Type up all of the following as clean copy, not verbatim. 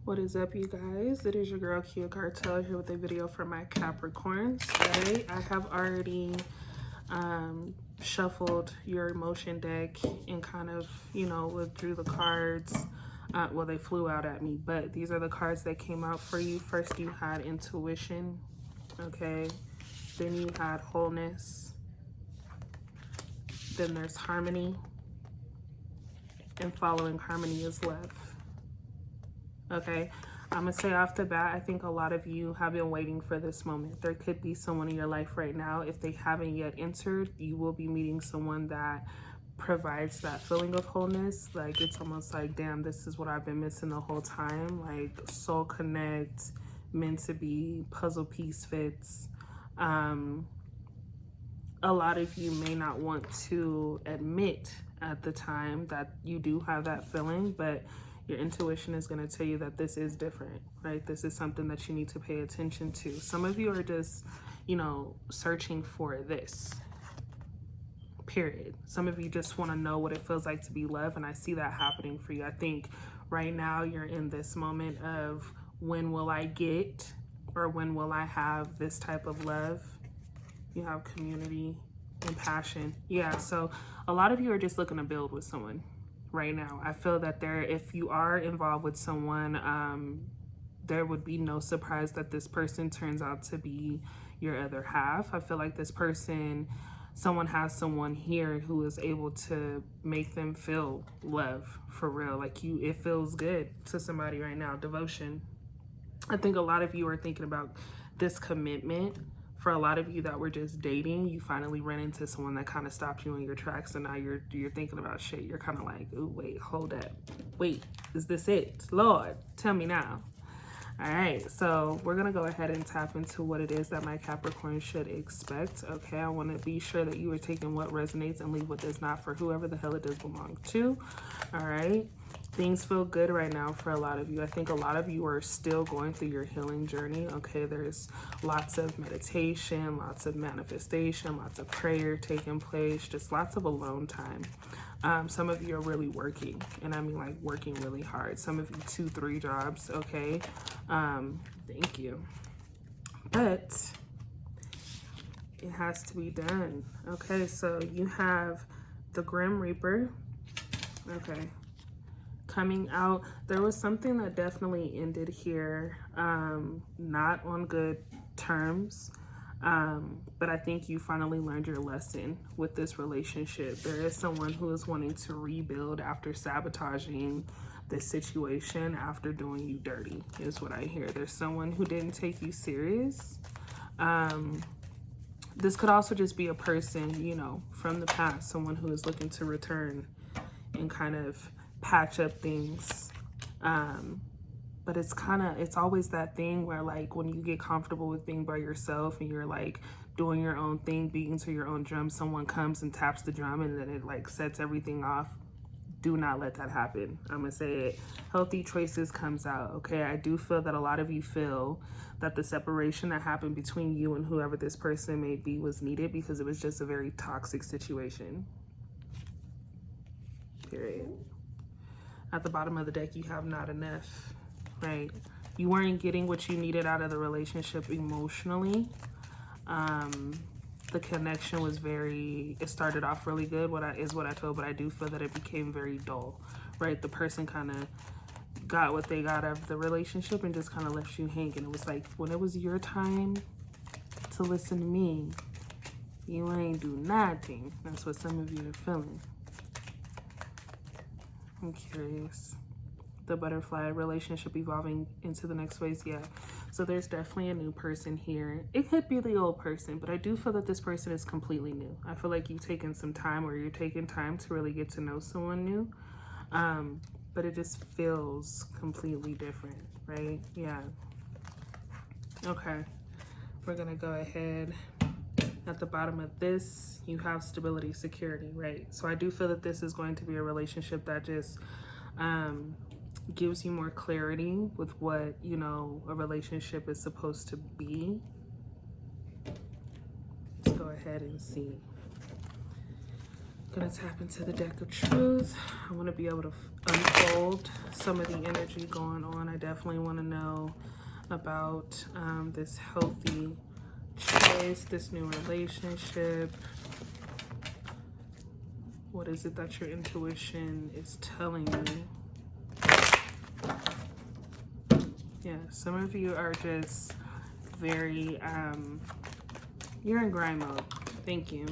What is up, you guys? It is your girl Kia Cartel here with a video for my Capricorns. Today I have already shuffled your emotion deck and kind of, withdrew the cards. Well, they flew out at me, but these are the cards that came out for you. First you had intuition, okay? Then you had wholeness. Then there's harmony. And following harmony is love. Okay, I'm gonna say off the bat, I think a lot of you have been waiting for this moment. There could be someone in your life right now. If they haven't yet entered, you will be meeting someone that provides that feeling of wholeness. Like, it's almost like, damn, this is what I've been missing the whole time. Like, soul connect, meant to be, puzzle piece fits. A lot of you may not want to admit at the time that you do have that feeling, but your intuition is going to tell you that this is different, right? This is something that you need to pay attention to. Some of you are just, searching for this, period. Some of you just want to know what it feels like to be loved, and I see that happening for you. I think right now you're in this moment of, when will I get, or when will I have this type of love? You have community and passion. Yeah, so a lot of you are just looking to build with someone right now. I feel that if you are involved with someone, there would be no surprise that this person turns out to be your other half. I feel like this person, someone has someone here who is able to make them feel love for real. Like, it feels good to somebody right now. Devotion. I think a lot of you are thinking about this commitment. For a lot of you that were just dating, you finally ran into someone that kind of stopped you in your tracks, and now you're thinking about shit. You're kind of like, ooh, wait, hold up. Wait, is this it? Lord, tell me now. All right, so we're going to go ahead and tap into what it is that my Capricorn should expect, okay? I want to be sure that you are taking what resonates and leave what does not for whoever the hell it does belong to, all right? Things feel good right now for a lot of you. I think a lot of you are still going through your healing journey, okay? There's lots of meditation, lots of manifestation, lots of prayer taking place, just lots of alone time. Some of you are really working, and I mean like working really hard. Some of you 2-3 jobs, okay? Thank you. But it has to be done, okay? So you have the Grim Reaper, okay? Coming out. There was something that definitely ended here, not on good terms, but I think you finally learned your lesson with this relationship. There is someone who is wanting to rebuild after sabotaging this situation, after doing you dirty, is what I hear. There's someone who didn't take you serious. This could also just be a person, from the past, someone who is looking to return and kind of patch up things, but it's always that thing where, like, when you get comfortable with being by yourself and you're like doing your own thing, beating to your own drum, someone comes and taps the drum and then it like sets everything off. Do not let that happen. I'm gonna say it. Healthy choices comes out, okay? I do feel that a lot of you feel that the separation that happened between you and whoever this person may be was needed, because it was just a very toxic situation, period. At the bottom of the deck, you have not enough, right? You weren't getting what you needed out of the relationship emotionally. The connection was it started off really good, what I feel, but I do feel that it became very dull, right? The person kind of got what they got out of the relationship and just kind of left you hanging. It was like, when it was your time to listen to me, you ain't do nothing. That's what some of you are feeling. I'm curious. The butterfly, relationship evolving into the next phase. Yeah. So there's definitely a new person here. It could be the old person, but I do feel that this person is completely new. I feel like you've taken some time, or you're taking time to really get to know someone new. But it just feels completely different, right? Yeah. Okay. We're going to go ahead. At the bottom of this, you have stability, security, right? So I do feel that this is going to be a relationship that just gives you more clarity with what, a relationship is supposed to be. Let's go ahead and see. going to tap into the deck of truth. I want to be able to unfold some of the energy going on. I definitely want to know about this healthy choice, this new relationship. What is it that your intuition is telling you? Yeah, some of you are just very, you're in grind mode. Thank you.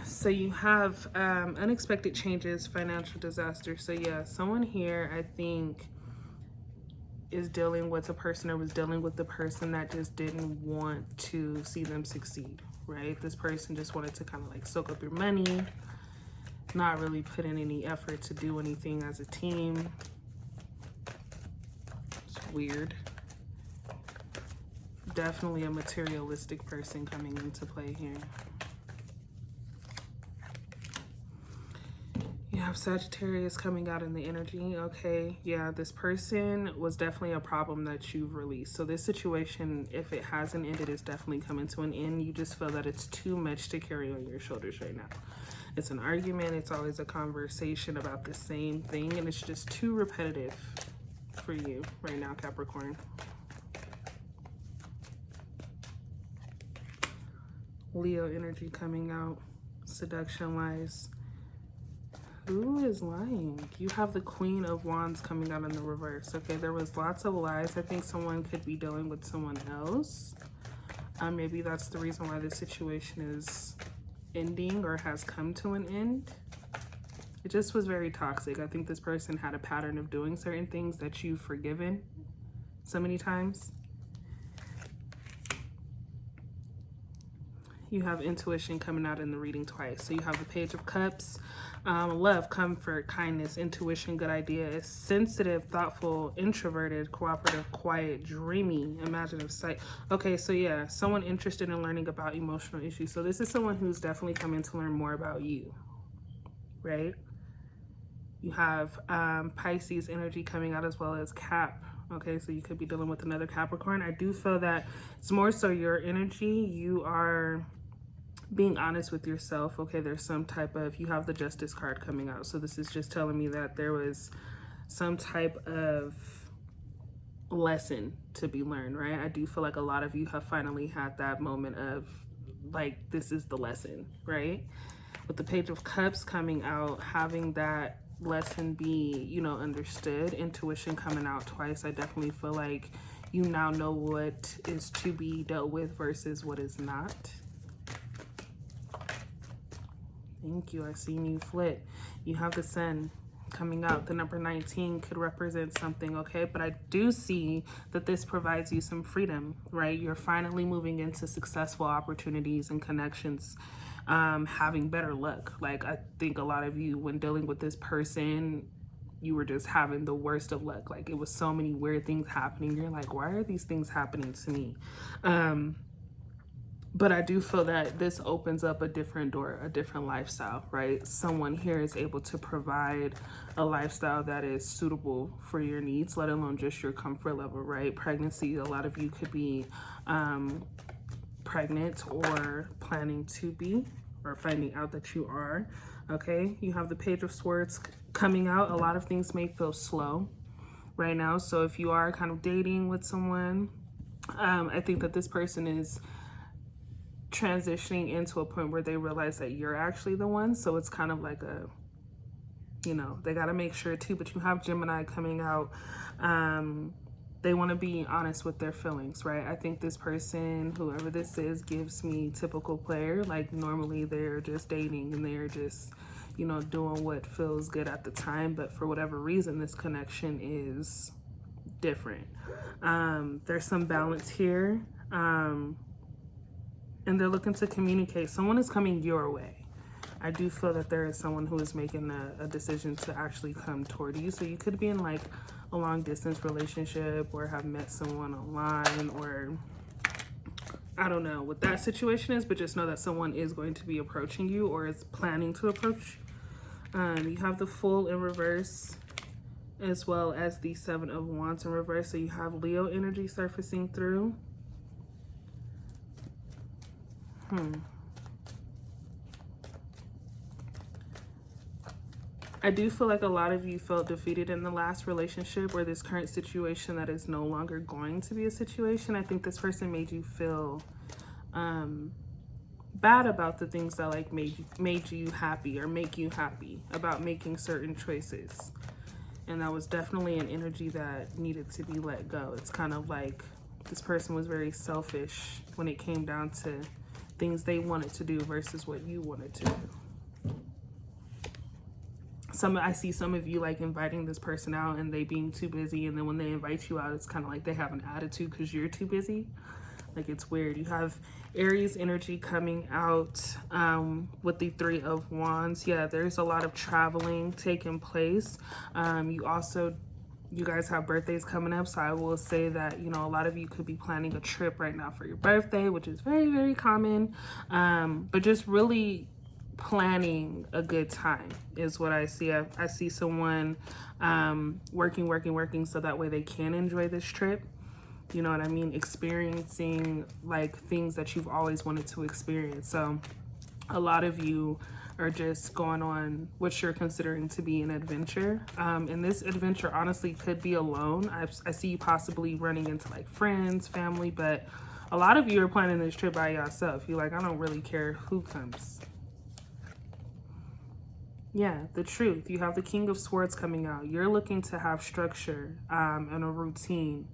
So you have unexpected changes, financial disaster. So yeah, someone here, I think, is dealing with a person or was dealing with the person that just didn't want to see them succeed, right? This person just wanted to kind of like soak up your money, not really put in any effort to do anything as a team. It's weird. Definitely a materialistic person coming into play here. You have Sagittarius coming out in the energy. Okay, yeah, this person was definitely a problem that you've released. So this situation, if it hasn't ended, is definitely coming to an end. You just feel that it's too much to carry on your shoulders right now. It's an argument. It's always a conversation about the same thing, and it's just too repetitive for you right now, Capricorn. Leo energy coming out. Seduction, lies. Who is lying? You have the Queen of Wands coming out in the reverse. Okay, there was lots of lies. I think someone could be dealing with someone else. Maybe that's the reason why this situation is ending or has come to an end. It just was very toxic. I think this person had a pattern of doing certain things that you've forgiven so many times. You have intuition coming out in the reading twice. So you have the Page of Cups, love, comfort, kindness, intuition, good idea, is sensitive, thoughtful, introverted, cooperative, quiet, dreamy, imaginative, sight. Okay, so yeah, someone interested in learning about emotional issues. So this is someone who's definitely coming to learn more about you, right? You have Pisces energy coming out as well as Cap. Okay, so you could be dealing with another Capricorn. I do feel that it's more so your energy. You are being honest with yourself. Okay, there's some type of, you have the Justice card coming out. So this is just telling me that there was some type of lesson to be learned, right? I do feel like a lot of you have finally had that moment of like, this is the lesson, right? With the Page of Cups coming out, having that lesson be, you know, understood. Intuition coming out twice. I definitely feel like you now know what is to be dealt with versus what is not. Thank you. I seen you flip. You have the Sun coming out. The number 19 could represent something, okay? But I do see that this provides you some freedom, right? You're finally moving into successful opportunities and connections, having better luck. Like, I think a lot of you, when dealing with this person, you were just having the worst of luck. Like, it was so many weird things happening. You're like, why are these things happening to me? But I do feel that this opens up a different door, a different lifestyle, right? Someone here is able to provide a lifestyle that is suitable for your needs, let alone just your comfort level, right? Pregnancy, a lot of you could be pregnant or planning to be, or finding out that you are, okay? You have the Page of Swords coming out. A lot of things may feel slow right now. So if you are kind of dating with someone, I think that this person is transitioning into a point where they realize that you're actually the one. So it's kind of like a, you know, they got to make sure too. But you have Gemini coming out. They want to be honest with their feelings, right? I think this person, whoever this is, gives me typical player. Like, normally they're just dating and they're just, you know, doing what feels good at the time. But for whatever reason, this connection is different. There's some balance here. And they're looking to communicate. Someone is coming your way. I do feel that there is someone who is making a decision to actually come toward you. So you could be in like a long distance relationship or have met someone online, or I don't know what that situation is, but just know that someone is going to be approaching you or is planning to approach. You have the Fool in reverse, as well as the Seven of Wands in reverse. So you have Leo energy surfacing through. I do feel like a lot of you felt defeated in the last relationship or this current situation that is no longer going to be a situation. I think this person made you feel bad about the things that like made you happy or make you happy about making certain choices. And that was definitely an energy that needed to be let go. It's kind of like this person was very selfish when it came down to things they wanted to do versus what you wanted to do. I see some of you like inviting this person out and they being too busy, and then when they invite you out, it's kind of like they have an attitude because you're too busy. Like, it's weird. You have Aries energy coming out with the 3 of Wands. Yeah, there's a lot of traveling taking place. You guys have birthdays coming up, so I will say that, you know, a lot of you could be planning a trip right now for your birthday, which is very, very common. But just really planning a good time is what I see. I see someone working so that way they can enjoy this trip. You know what I mean? Experiencing like things that you've always wanted to experience. So a lot of you are just going on what you're considering to be an adventure. And this adventure honestly could be alone. I see you possibly running into like friends, family, but a lot of you are planning this trip by yourself. You're like, I don't really care who comes. Yeah, the truth. You have the King of Swords coming out. You're looking to have structure and a routine.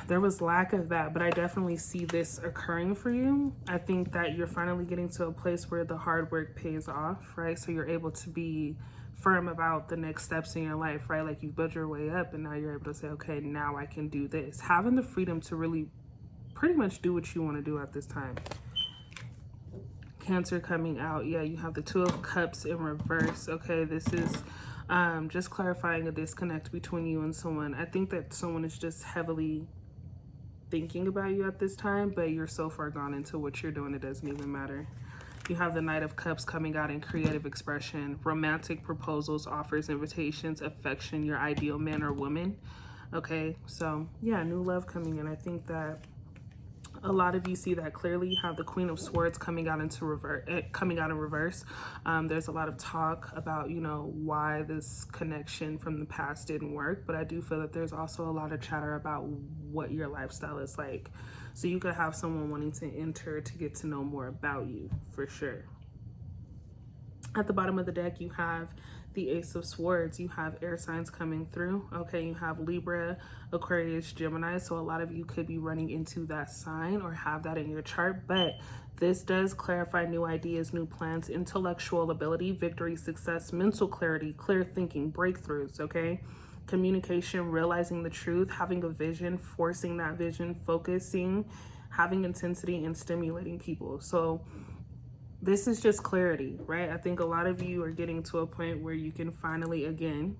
There was lack of that, but I definitely see this occurring for you. I think that you're finally getting to a place where the hard work pays off, right? So you're able to be firm about the next steps in your life, right? Like, you've built your way up and now you're able to say, okay, now I can do this. Having the freedom to really pretty much do what you want to do at this time. Cancer coming out. Yeah, you have the 2 of Cups in reverse. Okay, this is just clarifying a disconnect between you and someone. I think that someone is just heavily thinking about you at this time, but you're so far gone into what you're doing, it doesn't even matter. You have the Knight of Cups coming out in creative expression, romantic proposals, offers, invitations, affection, your ideal man or woman. Okay, so yeah, new love coming in. I think that a lot of you see that clearly. You have the Queen of Swords coming out in reverse. There's a lot of talk about, you know, why this connection from the past didn't work, but I do feel that there's also a lot of chatter about what your lifestyle is like. So you could have someone wanting to enter to get to know more about you, for sure. At the bottom of the deck, you have the Ace of Swords. You have air signs coming through. Okay, you have Libra, Aquarius, Gemini. So a lot of you could be running into that sign or have that in your chart. But this does clarify new ideas, new plans, intellectual ability, victory, success, mental clarity, clear thinking, breakthroughs. Okay, communication, realizing the truth, having a vision, forcing that vision, focusing, having intensity, and stimulating people. So this is just clarity, right? I think a lot of you are getting to a point where you can finally, again,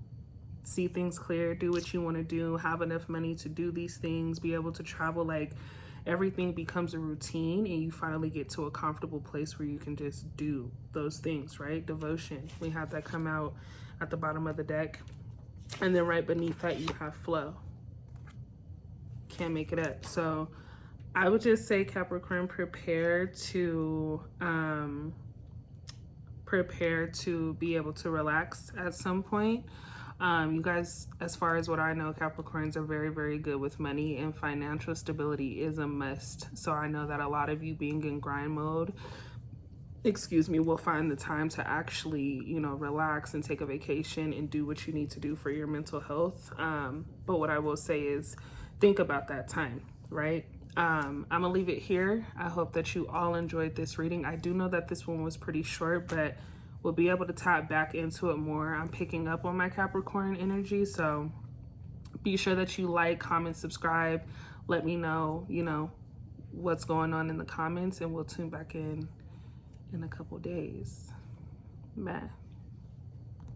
see things clear, do what you want to do, have enough money to do these things, be able to travel. Like, everything becomes a routine and you finally get to a comfortable place where you can just do those things, right? Devotion. We had that come out at the bottom of the deck. And then right beneath that, you have flow. Can't make it up. So I would just say, Capricorn, prepare to be able to relax at some point. You guys, as far as what I know, Capricorns are very, very good with money, and financial stability is a must. So I know that a lot of you being in grind mode, will find the time to actually, you know, relax and take a vacation and do what you need to do for your mental health. But what I will say is, think about that time, right? I'm gonna leave it here. I hope that you all enjoyed this reading. I do know that this one was pretty short, but we'll be able to tap back into it more. I'm picking up on my Capricorn energy, so be sure that you like, comment, subscribe. Let me know, you know, what's going on in the comments, and we'll tune back in a couple days. Bye.